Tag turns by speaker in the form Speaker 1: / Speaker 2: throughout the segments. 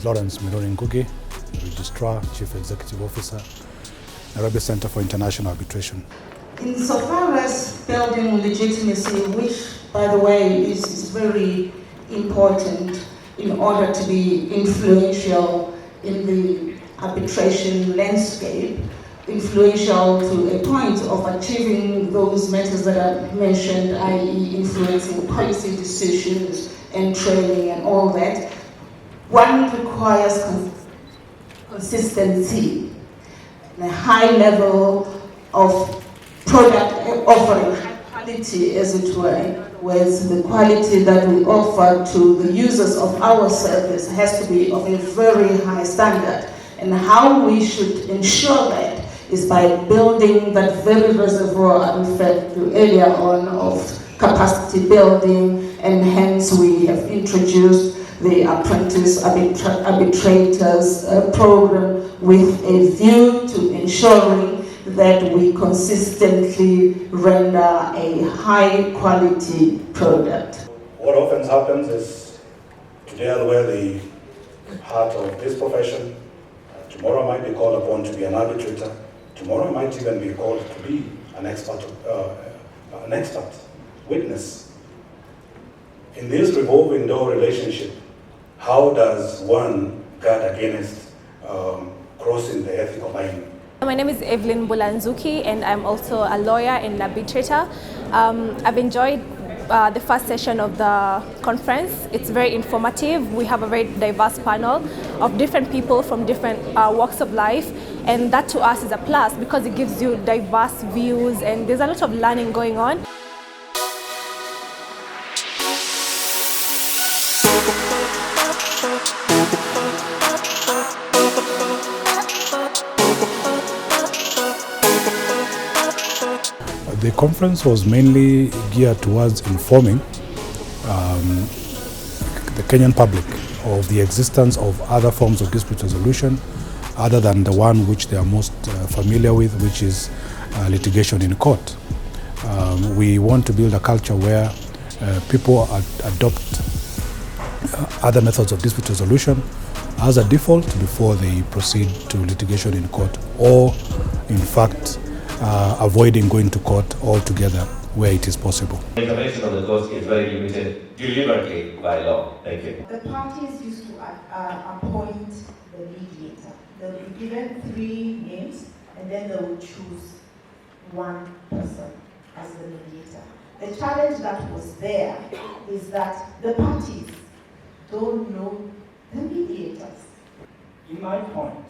Speaker 1: is Lawrence Mirori Ngugi, Registrar, Chief Executive Officer, Nairobi Center for International Arbitration.
Speaker 2: Insofar as building legitimacy, which, by the way, is very important in order to be influential in the arbitration landscape, influential to a point of achieving those matters that I mentioned, i.e. influencing policy decisions and training and all that, one requires consistency, a high level of product offering, high quality as it were, whereas the quality that we offer to the users of our service has to be of a very high standard. And how we should ensure that is by building that very reservoir I referred to earlier on of capacity building, and hence we have introduced the apprentice arbitrators program with a view to ensuring that we consistently render a high quality product.
Speaker 3: What often happens is today I wear the heart of this profession. Tomorrow I might be called upon to be an arbitrator. Tomorrow I might even be called to be an expert witness. In this revolving door relationship, how does one guard against crossing the ethical line?
Speaker 4: My name is Evelyn Bulanzuki, and I'm also a lawyer and arbitrator. I've enjoyed the first session of the conference. It's very informative. We have a very diverse panel of different people from different walks of life, and that to us is a plus because it gives you diverse views and there's a lot of learning going on.
Speaker 1: The conference was mainly geared towards informing the Kenyan public of the existence of other forms of dispute resolution other than the one which they are most familiar with, which is litigation in court. We want to build a culture where people adopt other methods of dispute resolution as a default before they proceed to litigation in court, or in fact avoiding going to court altogether where it is possible.
Speaker 5: The information of the court is very limited deliberately by law. Thank you.
Speaker 6: The parties used to appoint the mediator. They'll be given 3 names and then they will choose one person as the mediator. The challenge that was there is that the parties don't know the mediators.
Speaker 7: In my point,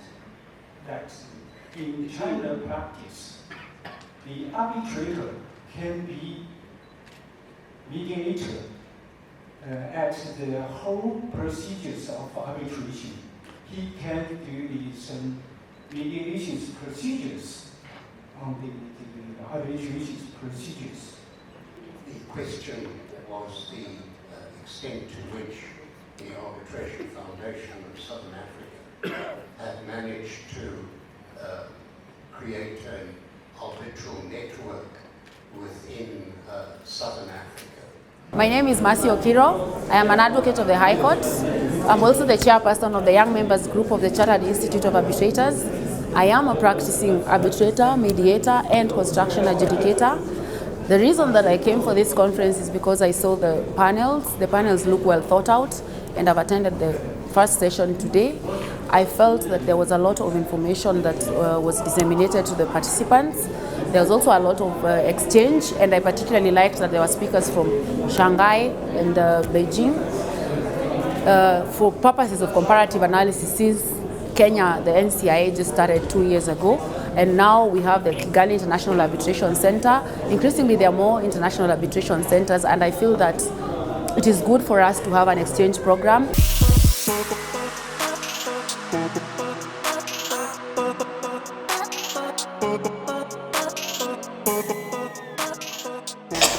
Speaker 7: that in China practice, the arbitrator can be mediator at the whole procedures of arbitration. He can do some mediation procedures on the arbitration procedures.
Speaker 8: The question was the extent to which the Arbitration Foundation of Southern Africa had managed to create an arbitral network within Southern Africa.
Speaker 9: My name is Mercy Okiro. I am an advocate of the High Court. I'm also the chairperson of the Young Members Group of the Chartered Institute of Arbitrators. I am a practicing arbitrator, mediator, and construction adjudicator. The reason that I came for this conference is because I saw the panels. The panels look well thought out, and I've attended the first session today. I felt that there was a lot of information that was disseminated to the participants. There was also a lot of exchange, and I particularly liked that there were speakers from Shanghai and Beijing. For purposes of comparative analysis, since Kenya, the NCIA just started 2 years ago, and now we have the Kigali International Arbitration Center. Increasingly, there are more international arbitration centers, and I feel that it is good for us to have an exchange program.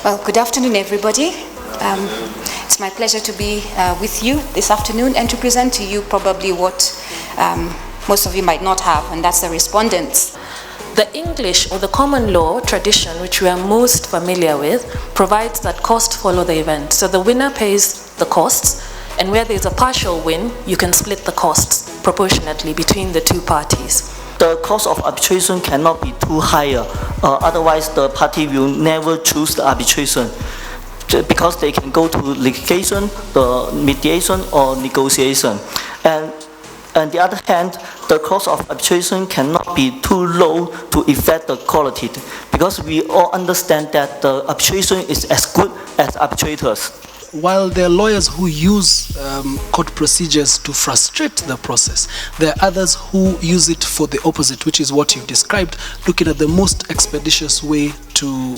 Speaker 10: Well, good afternoon, everybody. It's my pleasure to be with you this afternoon and to present to you probably what most of you might not have, and that's the respondents.
Speaker 11: The English or the common law tradition, which we are most familiar with, provides that cost follow the event. So the winner pays the costs And where there's a partial win, you can split the costs proportionately between the two parties.
Speaker 12: The cost of arbitration cannot be too higher, otherwise the party will never choose the arbitration, because they can go to litigation, the mediation, or negotiation. And on the other hand, the cost of arbitration cannot be too low to affect the quality, because we all understand that the arbitration is as good as arbitrators.
Speaker 13: While there are lawyers who use court procedures to frustrate the process, there are others who use it for the opposite, which is what you've described, looking at the most expeditious way to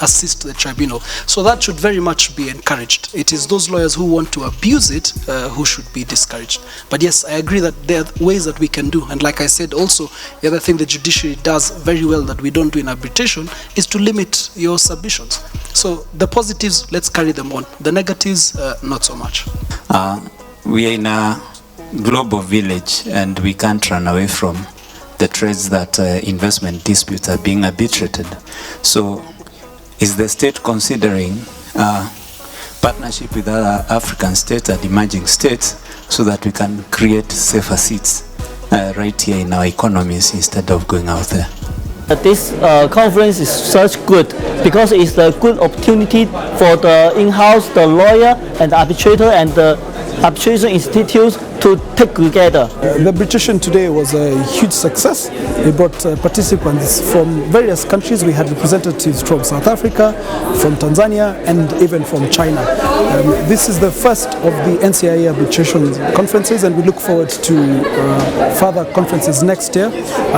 Speaker 13: assist the tribunal. So that should very much be encouraged. It is those lawyers who want to abuse it who should be discouraged. But yes, I agree that there are ways that we can do. And like I said also, the other thing the judiciary does very well that we don't do in arbitration is to limit your submissions. So the positives, let's carry them on. The negatives, not so much.
Speaker 14: We are in a global village and we can't run away from the trades that investment disputes are being arbitrated. So is the state considering partnership with other African states and emerging states so that we can create safer seats right here in our economies instead of going out there?
Speaker 12: This conference is such good because it's a good opportunity for the in-house, the lawyer and the arbitrator and the arbitration institutes to take together.
Speaker 1: The arbitration today was a huge success. We brought participants from various countries. We had representatives from South Africa, from Tanzania, and even from China. This is the first of the NCIA arbitration conferences, and we look forward to further conferences next year.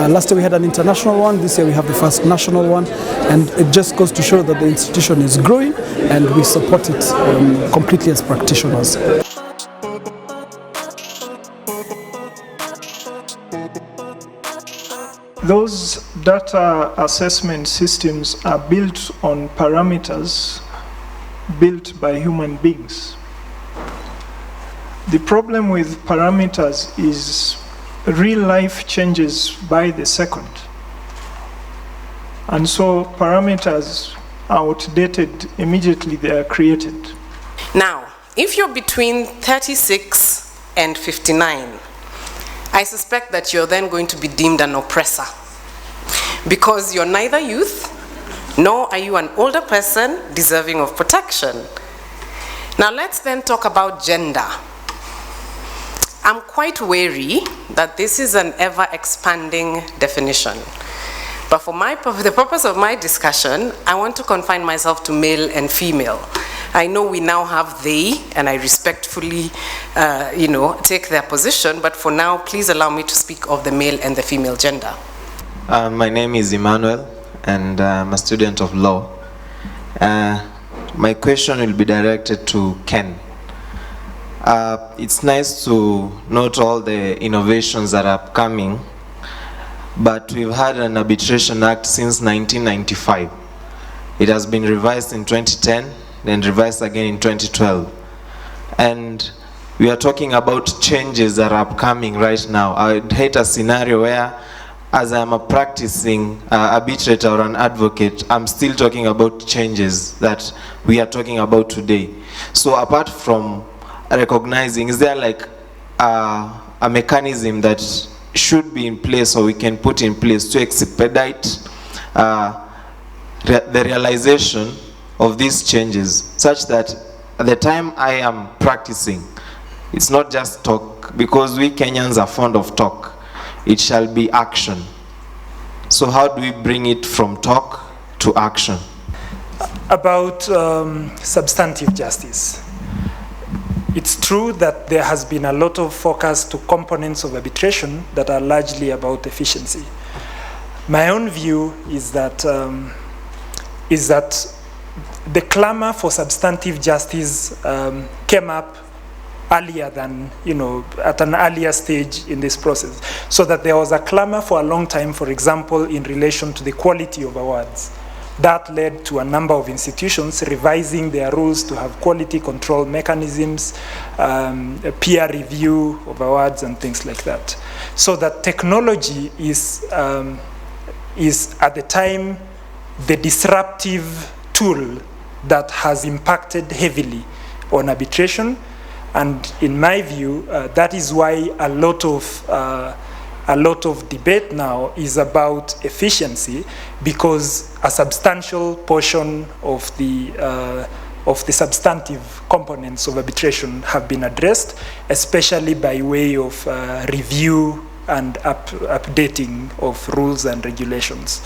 Speaker 1: Last year we had an international one. This year we have the first national one, and it just goes to show that the institution is growing, and we support it completely as practitioners.
Speaker 15: Those data assessment systems are built on parameters built by human beings. The problem with parameters is real life changes by the second. And so parameters are outdated immediately they are created.
Speaker 16: Now, if you're between 36 and 59, I suspect that you're then going to be deemed an oppressor because you're neither youth nor are you an older person deserving of protection. Now let's then talk about gender. I'm quite wary that this is an ever-expanding definition. But for the purpose of my discussion, I want to confine myself to male and female. I know we now have they, and I respectfully, take their position, but for now, please allow me to speak of the male and the female gender.
Speaker 17: My name is Emmanuel, and I'm a student of law. My question will be directed to Ken. It's nice to note all the innovations that are coming, but we've had an Arbitration Act since 1995. It has been revised in 2010, then revised again in 2012. And we are talking about changes that are upcoming right now. I would hate a scenario where, as I'm a practicing arbitrator or an advocate, I'm still talking about changes that we are talking about today. So apart from recognizing, is there like a mechanism that should be in place or we can put in place to expedite the realization of these changes, such that at the time I am practicing, it's not just talk, because we Kenyans are fond of talk. It shall be action. So how do we bring it from talk to action?
Speaker 15: About substantive justice. It's true that there has been a lot of focus to components of arbitration that are largely about efficiency. My own view is that the clamor for substantive justice came up earlier than, at an earlier stage in this process. So that there was a clamor for a long time, for example, in relation to the quality of awards. That led to a number of institutions revising their rules to have quality control mechanisms, peer review of awards and things like that. So that technology is at the time the disruptive tool that has impacted heavily on arbitration. And in my view, that is why a lot of debate now is about efficiency, because a substantial portion of the substantive components of arbitration have been addressed, especially by way of review and updating of rules and regulations.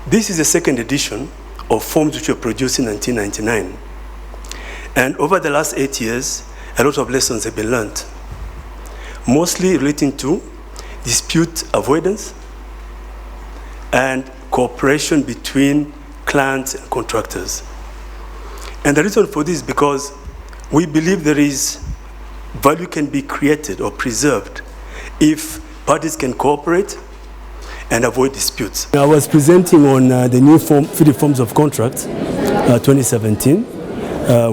Speaker 18: This is the second edition of forms which were produced in 1999. And over the last 8 years, a lot of lessons have been learned, mostly relating to dispute avoidance and cooperation between clients and contractors. And the reason for this is because we believe there is value can be created or preserved if parties can cooperate and avoid disputes.
Speaker 19: I was presenting on the new Fitted Forms of Contract 2017,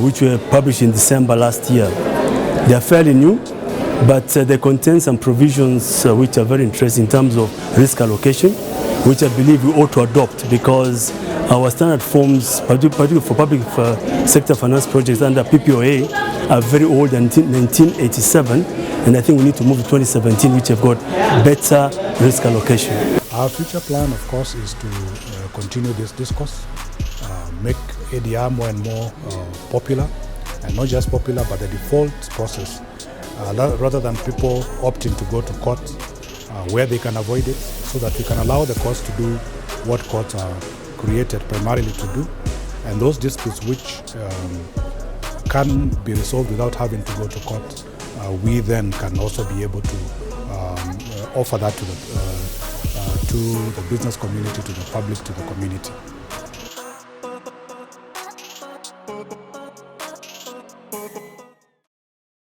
Speaker 19: which were published in December last year. They are fairly new, but they contain some provisions which are very interesting in terms of risk allocation, which I believe we ought to adopt, because our standard forms, particularly for public sector finance projects under PPOA, are very old, 1987, and I think we need to move to 2017, which have got better risk allocation.
Speaker 1: Our future plan, of course, is to continue this discourse, make ADR more and more popular, and not just popular, but the default process, rather than people opting to go to court where they can avoid it, so that we can allow the courts to do what courts are created primarily to do, and those disputes which can be resolved without having to go to court, we then can also be able to offer that to the business community, to the public, to the community.